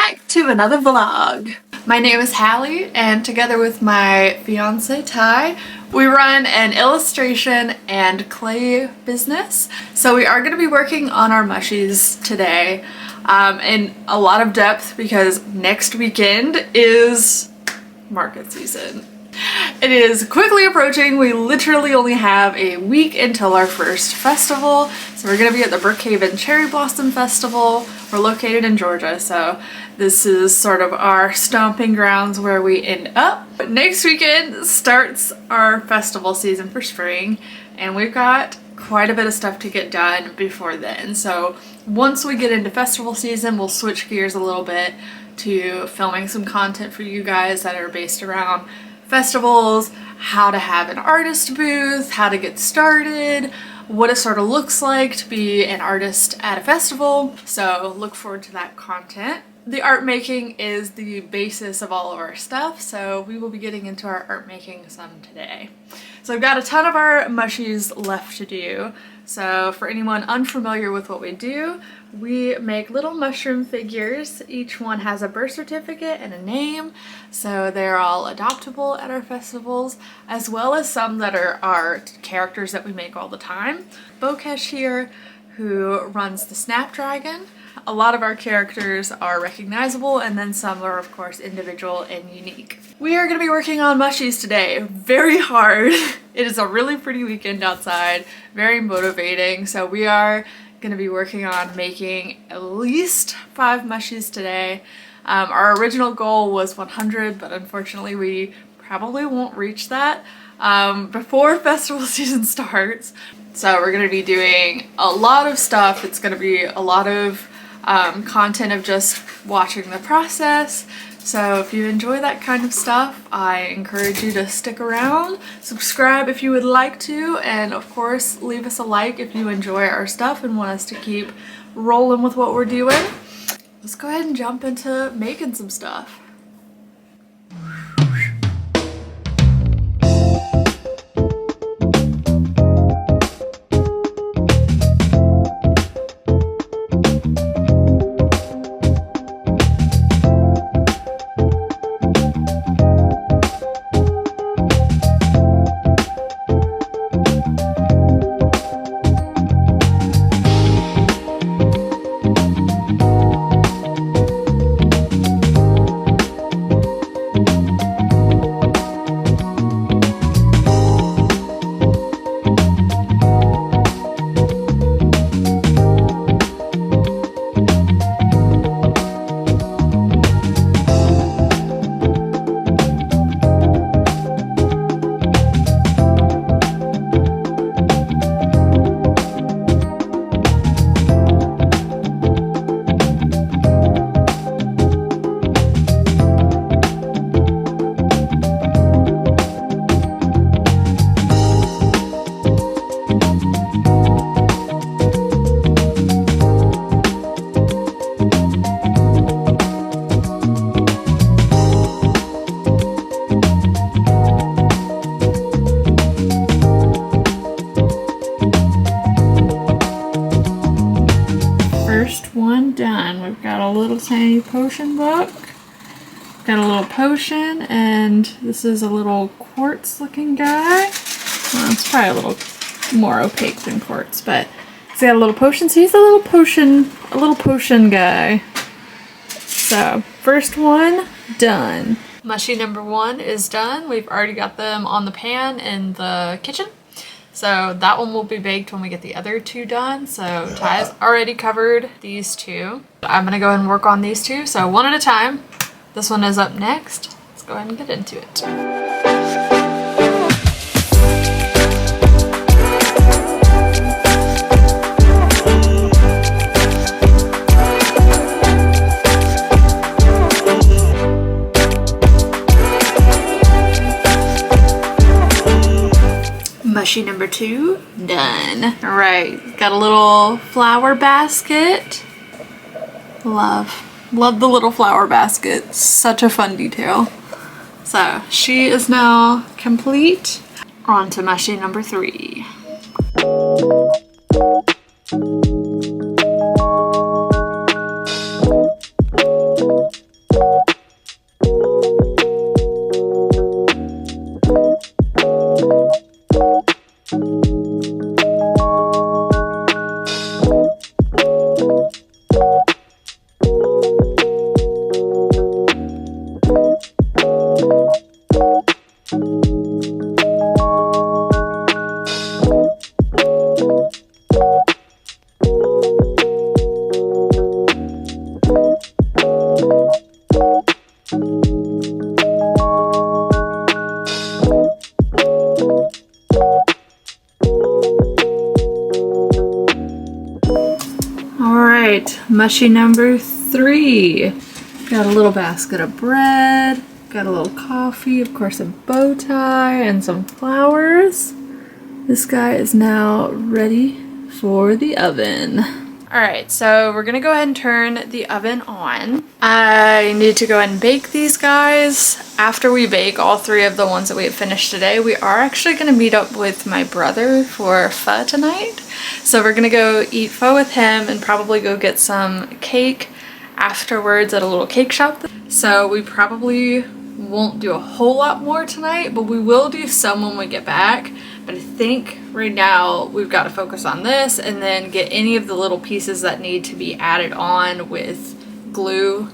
back to another vlog. My name is Hallie, and together with my fiance Ty, we run an illustration and clay business. So we are going to be working on our mushies today in a lot of depth because next weekend is market season. It is quickly approaching. We literally only have a week until our first festival. So we're going to be at the Brookhaven Cherry Blossom Festival. We're located in Georgia, so this is sort of our stomping grounds where we end up. But next weekend starts our festival season for spring, and we've got quite a bit of stuff to get done before then. So once we get into festival season, we'll switch gears a little bit to filming some content for you guys that are based around festivals, how to have an artist booth, how to get started, what it sort of looks like to be an artist at a festival. So look forward to that content. The art making is the basis of all of our stuff, so we will be getting into our art making some today. So I've got a ton of our mushies left to do. So for anyone unfamiliar with what we do, we make little mushroom figures. Each one has a birth certificate and a name, so they're all adoptable at our festivals, as well as some that are our characters that we make all the time. Bokesh here, who runs the Snapdragon. A lot of our characters are recognizable, and then some are of course individual and unique. We are going to be working on mushies today very hard. It is a really pretty weekend outside, very motivating, so we are going to be working on making at least 5 mushies today. Our original goal was 100, but unfortunately we probably won't reach that before festival season starts. So we're going to be doing a lot of stuff. It's going to be a lot of content of just watching the process. So if you enjoy that kind of stuff, I encourage you to stick around, subscribe if you would like to, and of course leave us a like if you enjoy our stuff and want us to keep rolling with what we're doing. Let's go ahead and jump into making some stuff. First one done. We've got a little tiny potion book. Got a little potion, and this is a little quartz looking guy. Well, it's probably a little more opaque than quartz, but he's got a little potion. So he's a little potion guy. So first one done. Mushie number 1 is done. We've already got them on the pan in the kitchen. So that one will be baked when we get the other 2 done. So Ty's already covered these 2. I'm gonna go ahead and work on these 2. So one at a time. This one is up next. Let's go ahead and get into it. Mushie number 2 done. All right, got a little flower basket. Love the little flower basket. Such a fun detail. So she is now complete. On to mushie number 3. Mushy number 3. Got a little basket of bread, got a little coffee, of course a bow tie, and some flowers. This guy is now ready for the oven. Alright, so we're gonna go ahead and turn the oven on. I need to go ahead and bake these guys. After we bake all 3 of the ones that we have finished today, we are actually gonna meet up with my brother for pho tonight. So we're gonna go eat pho with him and probably go get some cake afterwards at a little cake shop. So we probably won't do a whole lot more tonight, but we will do some when we get back. But I think right now we've got to focus on this and then get any of the little pieces that need to be added on with glue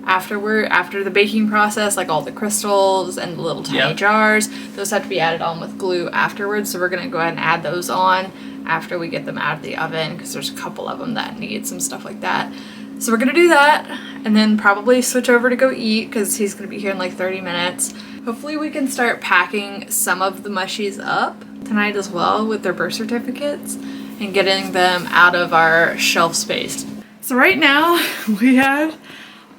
after the baking process, like all the crystals and the little tiny jars. Those have to be added on with glue afterwards. So we're going to go ahead and add those on after we get them out of the oven, because there's a couple of them that need some stuff like that. So we're gonna do that and then probably switch over to go eat, because he's gonna be here in like 30 minutes. Hopefully we can start packing some of the Mushies up tonight as well with their birth certificates and getting them out of our shelf space. So right now we have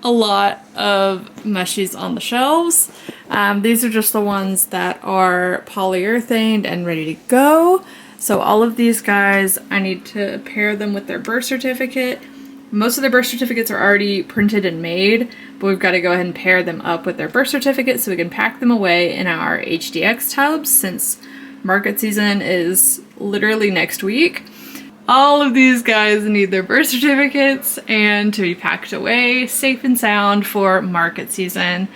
a lot of Mushies on the shelves. These are just the ones that are polyurethaned and ready to go. So all of these guys, I need to pair them with their birth certificate. Most of their birth certificates are already printed and made, but we've got to go ahead and pair them up with their birth certificate so we can pack them away in our HDX tubs, since market season is literally next week. All of these guys need their birth certificates and to be packed away safe and sound for market season.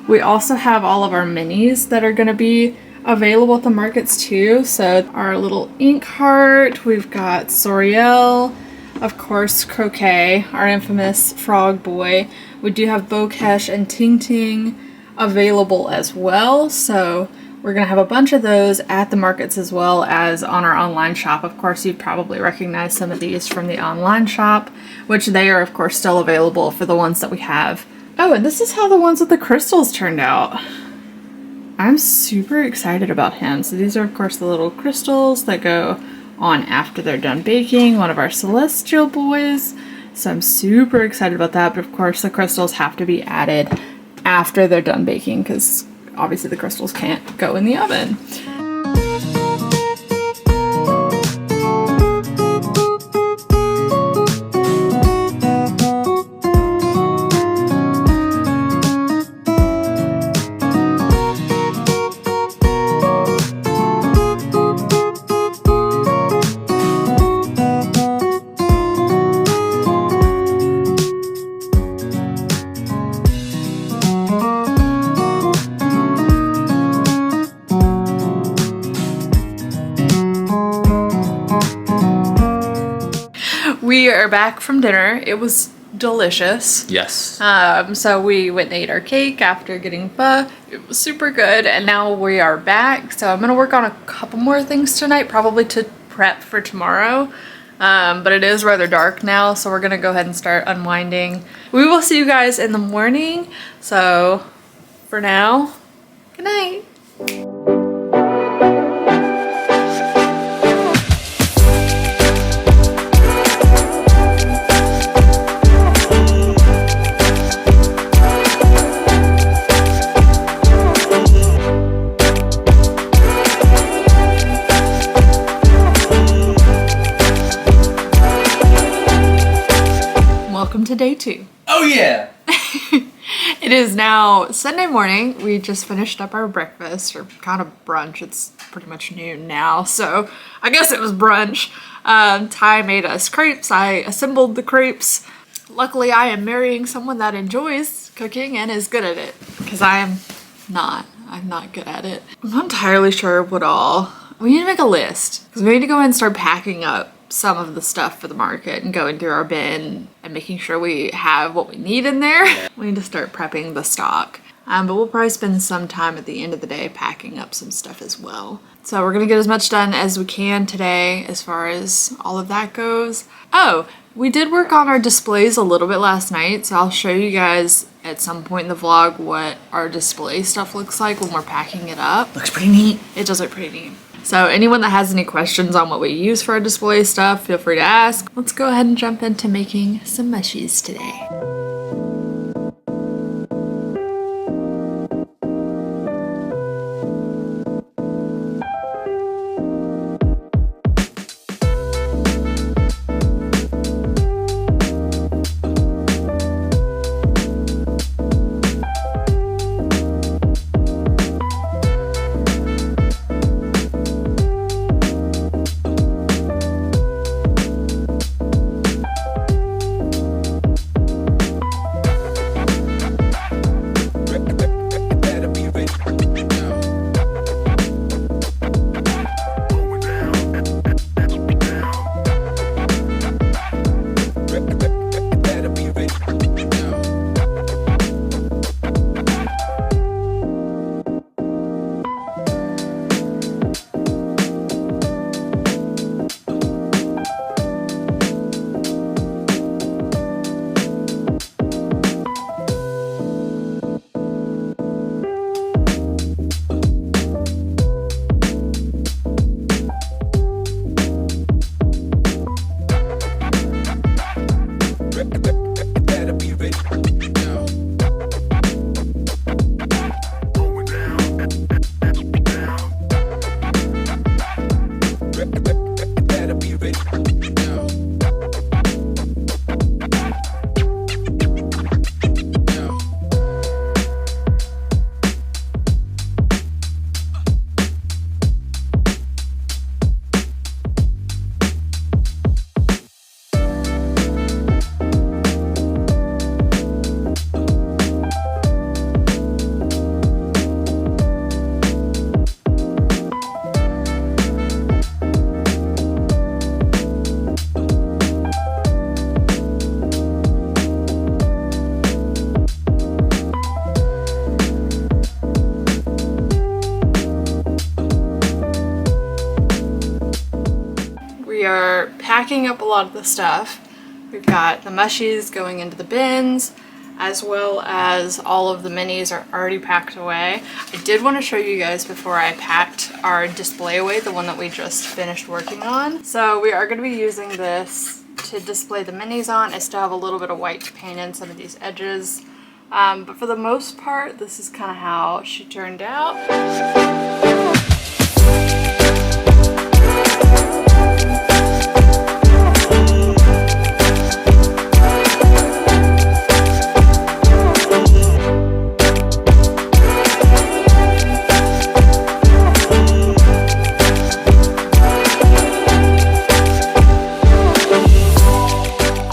We also have all of our minis that are going to be available at the markets too. So our little ink heart, we've got Soriel, of course Croquet, our infamous frog boy. We do have Bokesh and Ting Ting available as well. So we're going to have a bunch of those at the markets as well as on our online shop. Of course, you'd probably recognize some of these from the online shop, which they are of course still available for the ones that we have. Oh, and this is how the ones with the crystals turned out. I'm super excited about him. So these are of course the little crystals that go on after they're done baking, one of our celestial boys. So I'm super excited about that, but of course the crystals have to be added after they're done baking, because obviously the crystals can't go in the oven. We are back from dinner. It was delicious. Yes. So we went and ate our cake after getting pho. It was super good, and now we are back. So I'm gonna work on a couple more things tonight, probably to prep for tomorrow. But it is rather dark now, so we're gonna go ahead and start unwinding. We will see you guys in the morning. So for now, good night. Welcome to day 2. Oh yeah! It is now Sunday morning. We just finished up our breakfast, or kind of brunch. It's pretty much noon now, so I guess it was brunch. Ty made us crepes. I assembled the crepes. Luckily, I am marrying someone that enjoys cooking and is good at it, because I'm not good at it. I'm not entirely sure what all. We need to make a list, because we need to go ahead and start packing up some of the stuff for the market and going through our bin and making sure we have what we need in there. We need to start prepping the stock. But we'll probably spend some time at the end of the day packing up some stuff as well. So we're gonna get as much done as we can today as far as all of that goes. Oh, we did work on our displays a little bit last night, so I'll show you guys at some point in the vlog what our display stuff looks like when we're packing it up. Looks pretty neat. It does look pretty neat. So anyone that has any questions on what we use for our display stuff, feel free to ask. Let's go ahead and jump into making some mushies today. We are packing up a lot of the stuff. We've got the mushies going into the bins, as well as all of the minis are already packed away. I did want to show you guys before I packed our display away, the one that we just finished working on. So we are going to be using this to display the minis on. I still have a little bit of white to paint in some of these edges. But for the most part, this is kind of how she turned out.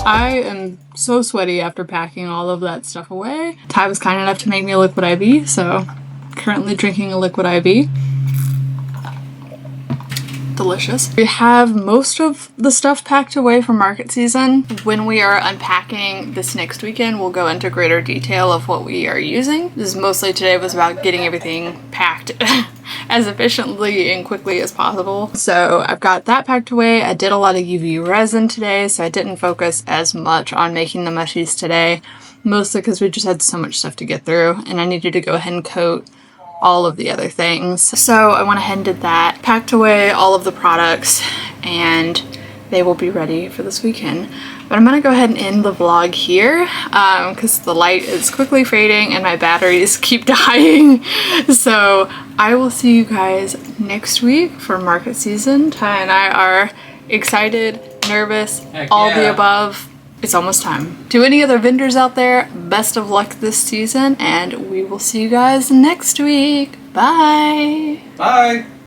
I am so sweaty after packing all of that stuff away. Ty was kind enough to make me a liquid IV, so currently drinking a liquid IV. Delicious. We have most of the stuff packed away for market season. When we are unpacking this next weekend, we'll go into greater detail of what we are using. This is mostly today was about getting everything packed as efficiently and quickly as possible. So I've got that packed away. I did a lot of UV resin today, so I didn't focus as much on making the mushies today, mostly because we just had so much stuff to get through and I needed to go ahead and coat all of the other things. So I went ahead and did that, packed away all of the products, and they will be ready for this weekend. But I'm gonna go ahead and end the vlog here because the light is quickly fading and my batteries keep dying. So I will see you guys next week for market season. Ty and I are excited, nervous, all the above. It's almost time. To any other vendors out there, best of luck this season, and we will see you guys next week. Bye. Bye.